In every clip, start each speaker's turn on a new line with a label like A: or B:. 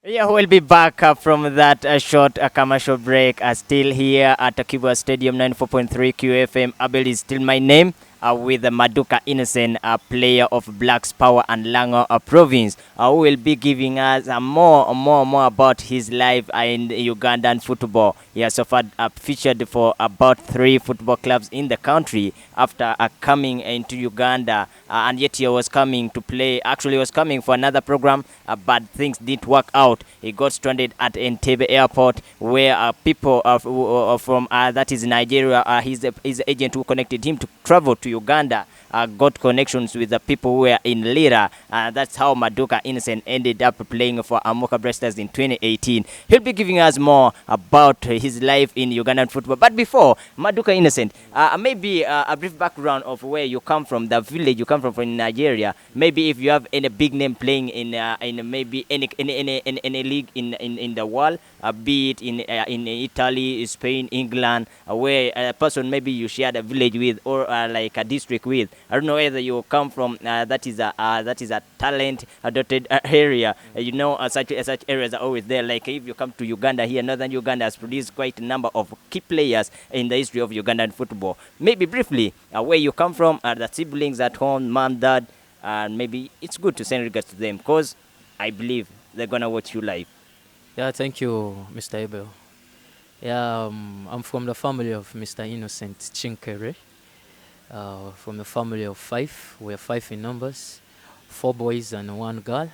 A: Yeah, we'll be back from that short commercial break. Still here at Akiba Stadium, 94.3 QFM. Abel is still my name. With Maduka Innocent, a player of Blacks Power and Lango province, who will be giving us more about his life in Ugandan football. He has so far featured for about 3 football clubs in the country after coming into Uganda, and yet he was coming to play. Actually, he was coming for another program, but things didn't work out. He got stranded at Entebbe Airport, where people from that is Nigeria, his agent who connected him to travel to Uganda, got connections with the people who were in Lira. That's how Maduka Innocent ended up playing for Amoka Breasters in 2018. He'll be giving us more about his life in Ugandan football. But before, Maduka Innocent, maybe a brief background of where you come from, the village you come from Nigeria. Maybe if you have any big name playing in maybe any league in the world, be it in Italy, Spain, England, where a person maybe you shared a village with or like a district with. I don't know whether you come from that is a talent adopted area. Such areas are always there. Like if you come to Uganda here, northern Uganda has produced quite a number of key players in the history of Ugandan football. Maybe briefly, where you come from, the siblings at home, mom, dad, and maybe it's good to send regards to them because I believe they're gonna watch you live.
B: Yeah, thank you, Mr. Abel. Yeah, I'm from the family of Mr. Innocent Chinkere. From a family of 5. We're 5 in numbers, 4 boys and 1 girl.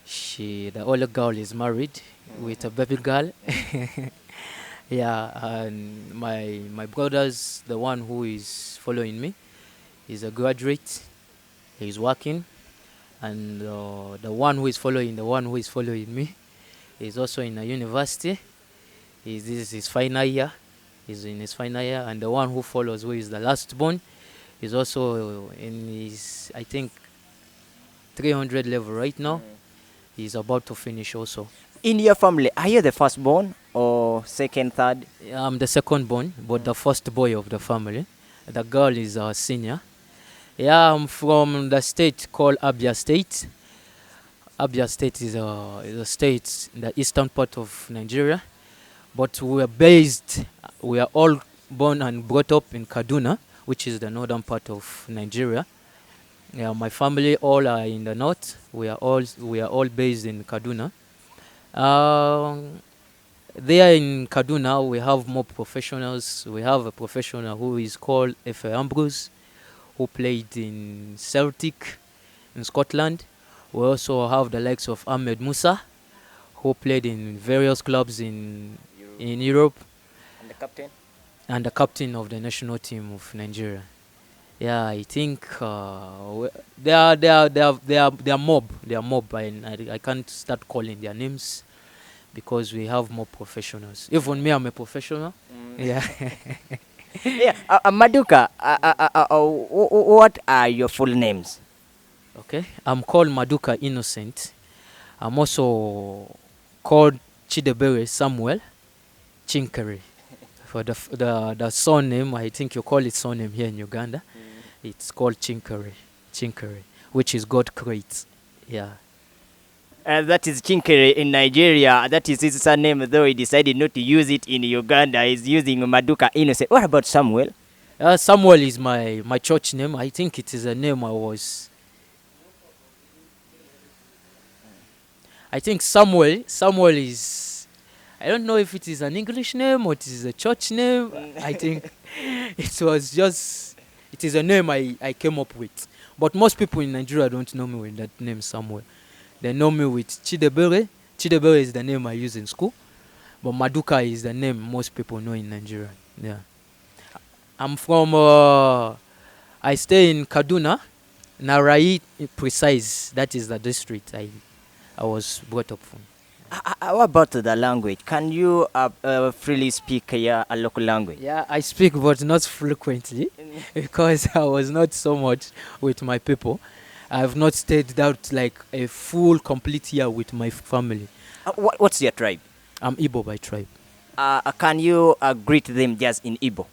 B: The older girl is married with a baby girl. Yeah, and my brother's the one who is following me. He's a graduate. He's working, and the one who is following me is also in a university. This is his final year. He's in his final year, and the one who follows, who is the last born, is also in his, I think, 300 level right now. He's about to finish also.
A: In your family, are you the firstborn or second, third?
B: I'm the second born, but the first boy of the family. The girl is a senior. Yeah, I'm from the state called Abia State. Abia State is a state in the eastern part of Nigeria. But we are all born and brought up in Kaduna, which is the northern part of Nigeria. Yeah, my family all are in the north. We are all based in Kaduna. There in Kaduna, we have more professionals. We have a professional who is called Efe Ambrose, who played in Celtic in Scotland. We also have the likes of Ahmed Musa, who played in various clubs in Europe.
A: And the captain?
B: And the captain of the national team of Nigeria. Yeah, I think they are mob. They are mob. I can't start calling their names because we have more professionals. Even me, I'm a professional. Yeah.
A: Yeah, Maduka, what are your full names?
B: Okay, I'm called Maduka Innocent. I'm also called Chidebere Samuel Chinkere. For the surname, I think you call it surname here in Uganda. It's called Chinkere, which is God creates. Yeah.
A: That is Chinkere in Nigeria. That is his surname, though he decided not to use it in Uganda. He's using Maduka Innocent. What about Samuel?
B: Samuel is my church name. I think it is a name I think Samuel is, I don't know if it is an English name or it is a church name. I think it is a name I came up with. But most people in Nigeria don't know me with that name Samuel. They know me with Chidebere. Chidebere is the name I use in school. But Maduka is the name most people know in Nigeria. Yeah. I'm from, I stay in Kaduna, Narai precise. That is the district I was brought up from.
A: What about the language? Can you freely speak a local language?
B: Yeah, I speak, but not frequently because I was not so much with my people. I have not stayed out like a full, complete year with my family.
A: What's your tribe?
B: I'm Igbo by tribe.
A: Can you greet them just in Igbo?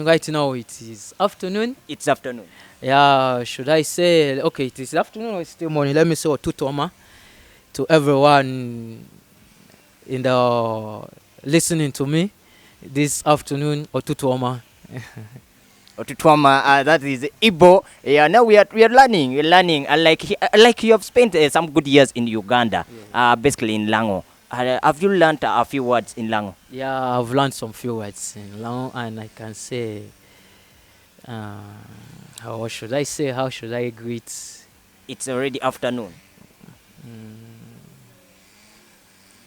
B: Right now it is afternoon.
A: It's afternoon.
B: Yeah, should I say, okay, it is afternoon or it's still morning? Let me say, Tutoma. to everyone in the listening to me this afternoon. Otutuoma.
A: Otutwama, that is Igbo. Yeah, now we are learning. We're learning. Like you have spent some good years in Uganda,
B: Yeah.
A: basically in Lango. Have you learned a few words in Lango?
B: Yeah, I've learned some few words in Lao, and I can say, uh, how should I say? How should I greet?
A: It's already afternoon.
B: Mm,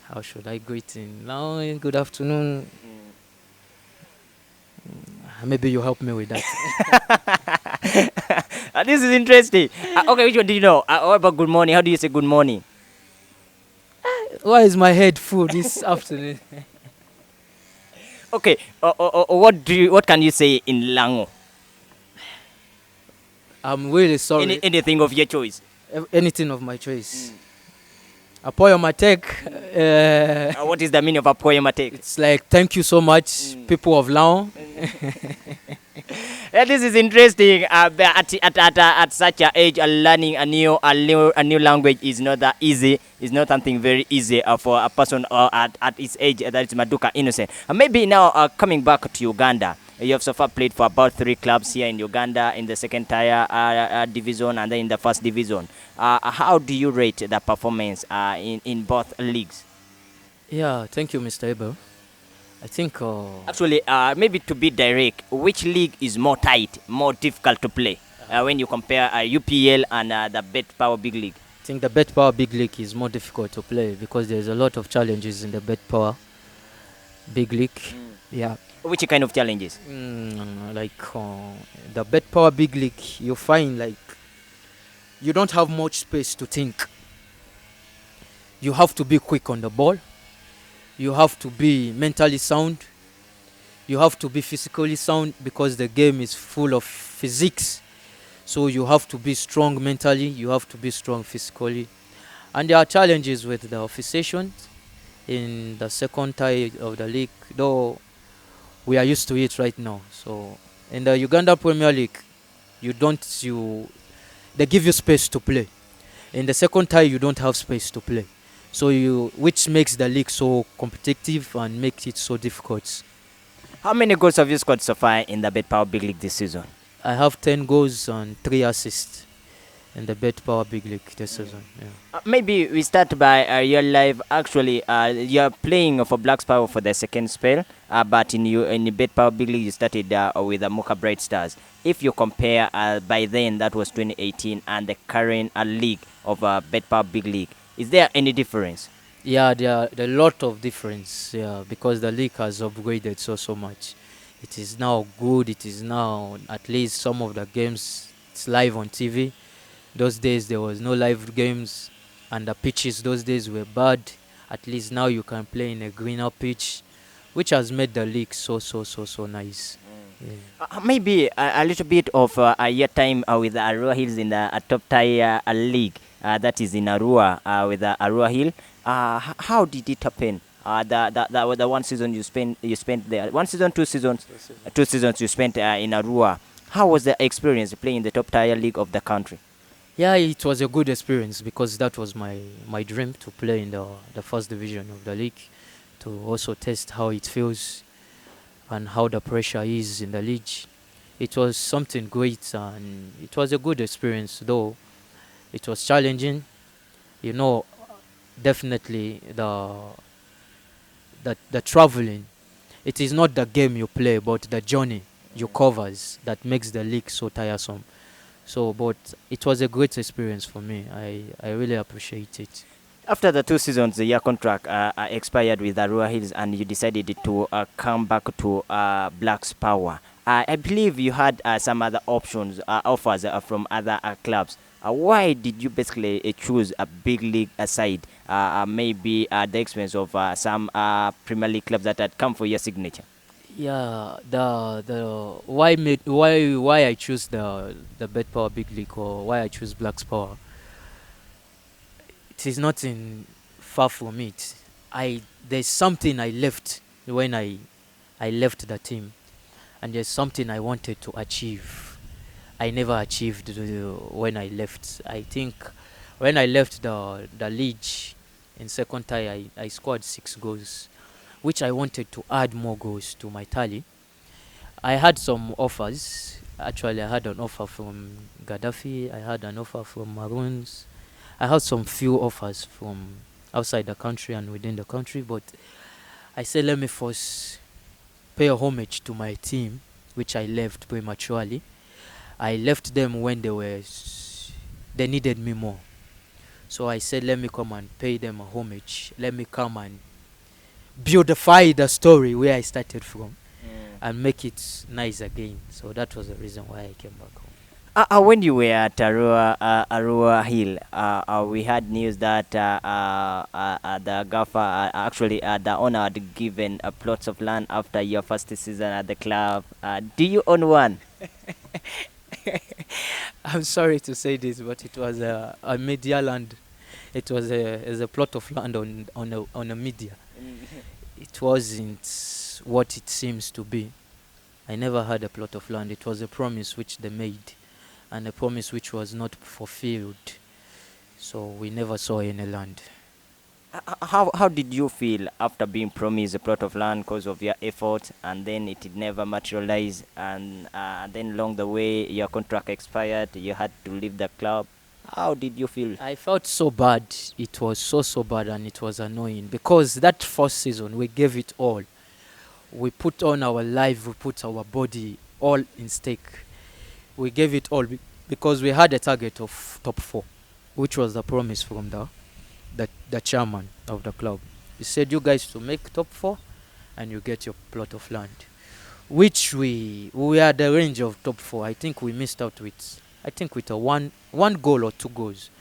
B: how should I greet in Lao? Good afternoon. Maybe you help me with that.
A: This is interesting. Okay, which one do you know? What about good morning? How do you say good morning?
B: Why is my head full this afternoon?
A: Okay, what can you say in Lango?
B: I'm really sorry.
A: Anything of your choice.
B: Anything of my choice. Apoyo Matek.
A: What is the meaning of a poem?
B: It's like thank you so much, people of Lao.
A: Yeah, this is interesting. At such a age, learning a new language is not that easy. It's not something very easy for a person at his age. That is Maduka innocent. Maybe now coming back to Uganda, you have so far played for about 3 clubs here in Uganda in the second tier division and then in the first division. How do you rate the performance in both leagues?
B: Yeah, thank you, Mr. Abel. I think
A: Actually, maybe to be direct, which league is more tight, more difficult to play when you compare UPL and the Bet Power Big League?
B: I think the Bet Power Big League is more difficult to play because there's a lot of challenges in the Bet Power Big League. Yeah.
A: Which kind of challenges?
B: Like the Bet Power Big League, you find like you don't have much space to think. You have to be quick on the ball. You have to be mentally sound. You have to be physically sound because the game is full of physics. So you have to be strong mentally. You have to be strong physically. And there are challenges with the officiation in the second tier of the league, though we are used to it right now. So in the Uganda Premier League, they give you space to play. In the second tier, you don't have space to play. So which makes the league so competitive and makes it so difficult.
A: How many goals have you scored so far in the Bet Power Big League this season?
B: I have 10 goals and 3 assists in the Bet Power Big League this season. Yeah.
A: Maybe we start by your live. Actually, you're playing for Blacks Power for the second spell, but in the Bet Power Big League, you started with the Mocha Bright Stars. If you compare by then, that was 2018, and the current league of Bet Power Big League, is there any difference?
B: Yeah, there are a lot of difference. Yeah, because the league has upgraded so much. It is now good. It is now at least some of the games it's live on TV. Those days there was no live games, and the pitches those days were bad. At least now you can play in a greener pitch, which has made the league so nice. Yeah.
A: Maybe a little bit of your time with the Arua Hills in the top tier league. That is in Arua with the Arua Hill. How did it happen? The one season you spent there. 1 season, 2 seasons, 2 seasons you spent in Arua. How was the experience playing in the top tier league of the country?
B: Yeah, it was a good experience because that was my dream to play in the first division of the league, to also test how it feels and how the pressure is in the league. It was something great and it was a good experience, though it was challenging. You know, definitely the traveling. It is not the game you play, but the journey you covers that makes the league so tiresome. So, but it was a great experience for me. I really appreciate it.
A: After the 2 seasons, your contract expired with Arua Hills, and you decided to come back to Blacks Power. I believe you had some other options, offers from other clubs. Why did you basically choose a big league aside, maybe at the expense of some Premier League clubs that had come for your signature?
B: Yeah, the why I choose the Bet Power Big League, or why I choose Blacks Power. It is nothing far from it. There's something I left when I left the team, and there's something I wanted to achieve. I never achieved when I left. I think When I left the league in second tie, I scored 6 goals, which I wanted to add more goals to my tally. I had some offers. Actually, I had an offer from Gaddafi. I had an offer from Maroons. I had some few offers from outside the country and within the country, but I said, let me first pay a homage to my team, which I left prematurely. I left them when they needed me more. So I said, let me come and pay them a homage. Let me come and beautify the story where I started from and make it nice again. So that was the reason why I came back home.
A: When you were at Arua Hill, we had news that the gaffer, actually the owner had given plots of land after your first season at the club. Do you own one?
B: I'm sorry to say this, but it was a media land. It was a plot of land on a media. It wasn't what it seems to be. I never had a plot of land. It was a promise which they made, and a promise which was not fulfilled. So we never saw any land.
A: How did you feel after being promised a plot of land because of your effort, and then it did never materialize, and then along the way your contract expired, you had to leave the club? How did you feel?
B: I felt so bad. It was so bad, and it was annoying because that first season we gave it all. We put on our life, we put our body all in stake. We gave it all because we had a target of top 4, which was the promise from the chairman of the club. He said, you guys to make top 4 and you get your plot of land, which we had the range of top 4. I think we missed out with a one goal or 2 goals,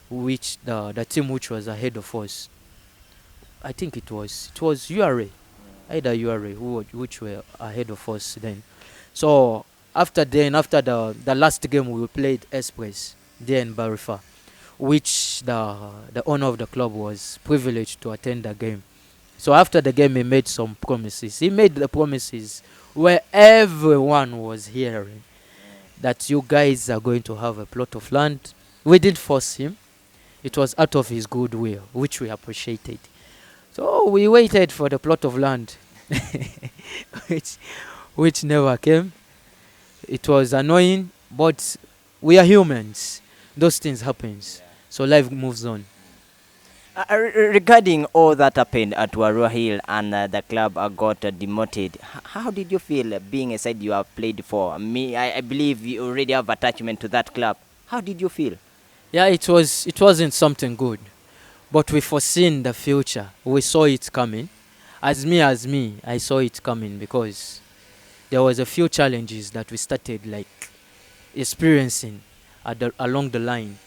B: which the team which was ahead of us, I think it was URA, either URA which were ahead of us then. So after the last game we played Express there in Barifa, which the owner of the club was privileged to attend the game. So after the game he made some promises. He made the promises where everyone was hearing that you guys are going to have a plot of land. We didn't force him. It was out of his goodwill, which we appreciated. So we waited for the plot of land, which never came. It was annoying, but we are humans. Those things happens. So life moves on.
A: Regarding all that happened at Warua Hill and the club got demoted, how did you feel being a side you have played for? I believe you already have attachment to that club. How did you feel?
B: Yeah, it wasn't something good, but we foreseen the future. We saw it coming. As me, I saw it coming because there was a few challenges that we started like experiencing along the line.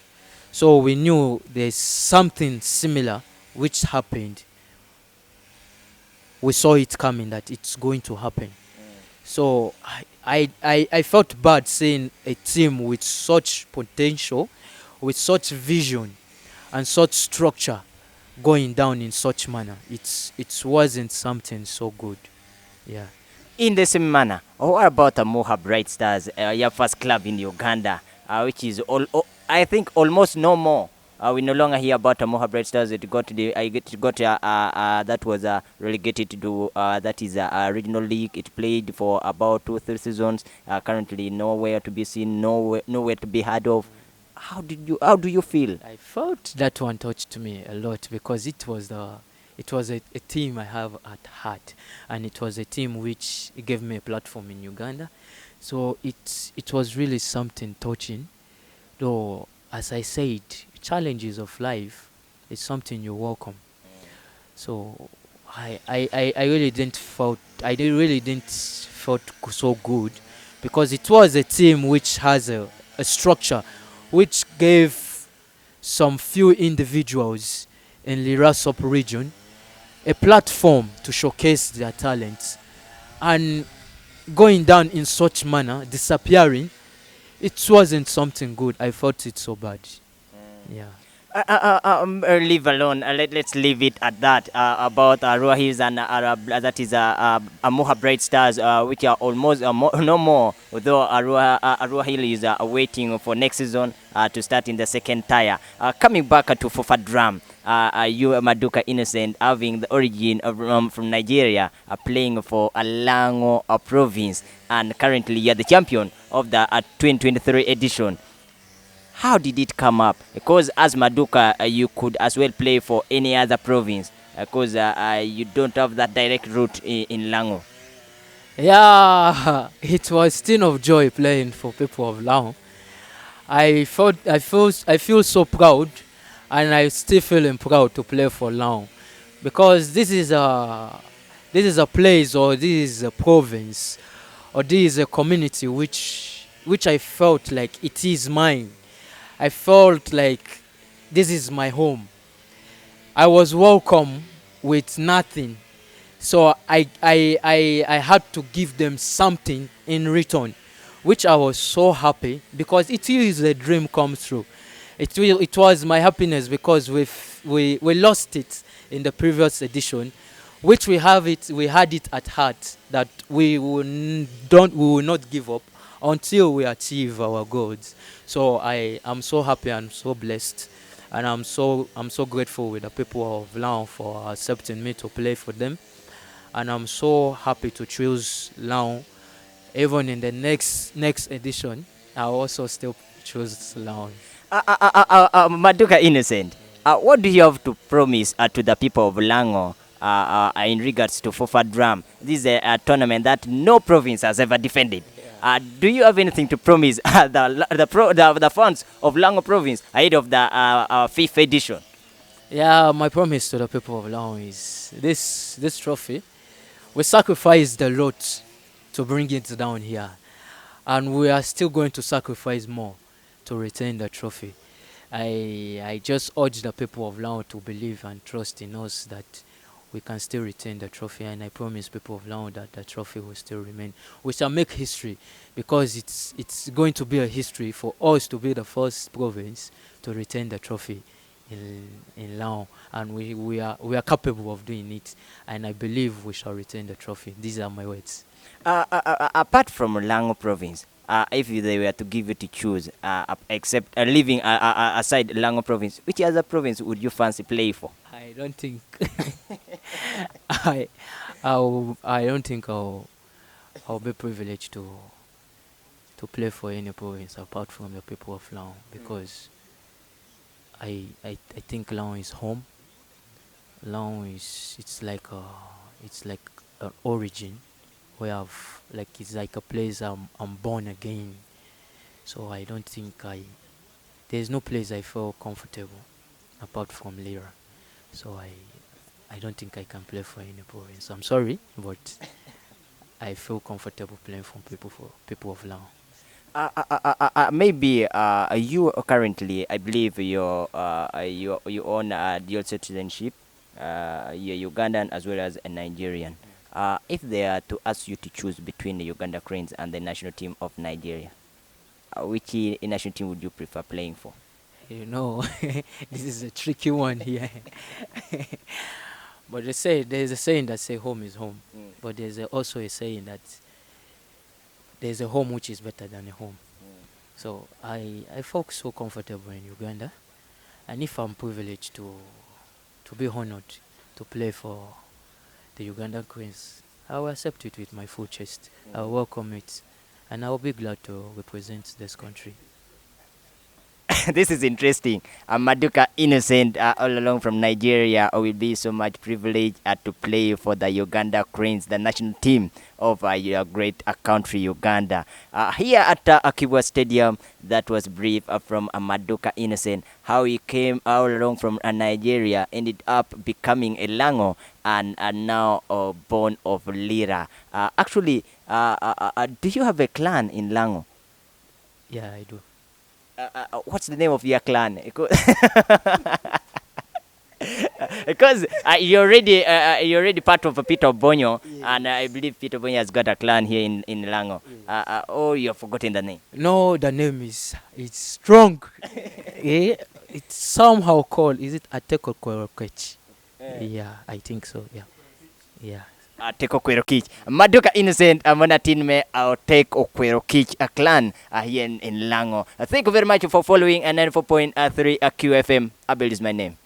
B: So we knew there's something similar which happened. We saw it coming that it's going to happen. So I felt bad seeing a team with such potential, with such vision and such structure going down in such manner. It wasn't something so good. Yeah.
A: In the same manner, what about Moha Bright Stars, your first club in Uganda, which is I think almost no more. We no longer hear about Moha Bright Stars. That was relegated to that is a regional league. It played for about 2-3 seasons. Currently nowhere to be seen, nowhere to be heard of. How do you feel?
B: I felt that one touched me a lot because it was a team I have at heart, and it was a team which gave me a platform in Uganda. So it was really something touching. Though, as I said, challenges of life is something you welcome. So I really didn't felt so good because it was a team which has a structure which gave some few individuals in Lirasop region a platform to showcase their talents, and going down in such manner, disappearing, it wasn't something good. I felt it so bad. Yeah.
A: Leave alone. Let's leave it at that. About Arua Hills and that is Amoha Bright Stars, which are almost no more. Although Arua Hill is waiting for next season to start in the second tier. Coming back to Fufa Drum, you Maduka Innocent, having the origin of, from Nigeria, playing for Lango province, and currently you are the champion of the 2023 edition. How did it come up? Because as Maduka, you could as well play for any other province, because you don't have that direct route in Lango.
B: Yeah, it was still of joy playing for people of Lao. I feel so proud, and I still feeling proud to play for Lao, because this is a place, or this is a province, or this is a community which I felt like it is mine. I felt like this is my home. I was welcome with nothing. So I had to give them something in return, which I was so happy, because it is a dream come true. It was my happiness, because we lost it in the previous edition, which we had it at heart that we will not give up until we achieve our goals. So I am so happy and so blessed, and I'm so grateful with the people of Lao for accepting me to play for them, and I'm so happy to choose Lao. Even in the next edition, I also still choose Lao.
A: Maduka Innocent, what do you have to promise to the people of Lango in regards to Fufa Drum? This is a tournament that no province has ever defended. Do you have anything to promise the fans of Lango province ahead of the fifth edition?
B: Yeah, my promise to the people of Lao is this trophy. We sacrificed a lot to bring it down here, and we are still going to sacrifice more to retain the trophy. I just urge the people of Lao to believe and trust in us that we can still retain the trophy, and I promise people of Lao that the trophy will still remain. We shall make history, because it's going to be a history for us to be the first province to retain the trophy in Lao, and we are capable of doing it, and I believe we shall retain the trophy. These are my words.
A: Apart from Lango province, if they were to give you to choose, except leaving aside Lango province, which other province would you fancy play for?
B: I don't think I don't think I'll be privileged to play for any province apart from the people of Lao, because I think Lao is home. Lao is it's like an origin. We have like it's like a place I'm born again. So I don't think there's no place I feel comfortable apart from Lira. So I don't think I can play for any province. I'm sorry, but I feel comfortable playing for people of Lao.
A: Maybe you currently, I believe you own dual citizenship. You're Ugandan as well as a Nigerian. If they are to ask you to choose between the Uganda Cranes and the national team of Nigeria, which national team would you prefer playing for?
B: You know, this is a tricky one here. But there's a saying that say home is home. But there's also a saying that there's a home which is better than a home. So I feel so comfortable in Uganda, and if I'm privileged to be honored to play for the Ugandan Queens, I will accept it with my full chest. I will welcome it, and I will be glad to represent this country.
A: This is interesting. Maduka Innocent, all along from Nigeria, will be so much privileged to play for the Uganda Cranes, the national team of your great country, Uganda. Here at Akibwa Stadium, that was brief from Maduka Innocent, how he came all along from Nigeria, ended up becoming a Lango, and now born of Lira. Actually, do you have a clan in Lango?
B: Yeah, I do.
A: What's the name of your clan? Because you're already part of Peter Bonyo, yes. And I believe Peter Bonyo has got a clan here in Lango. Yes. Oh, you've forgotten the name.
B: No, the name is it's strong. Yeah, It's somehow called, is it Ateko Kwerokech? Yeah, I think so. Yeah. Yeah.
A: Take Okwero Kich. Maduka Innocent, Monatin me take Okwero Kich, a clan here in Lango. Thank you very much for following 94.3 QFM. Abel is my name.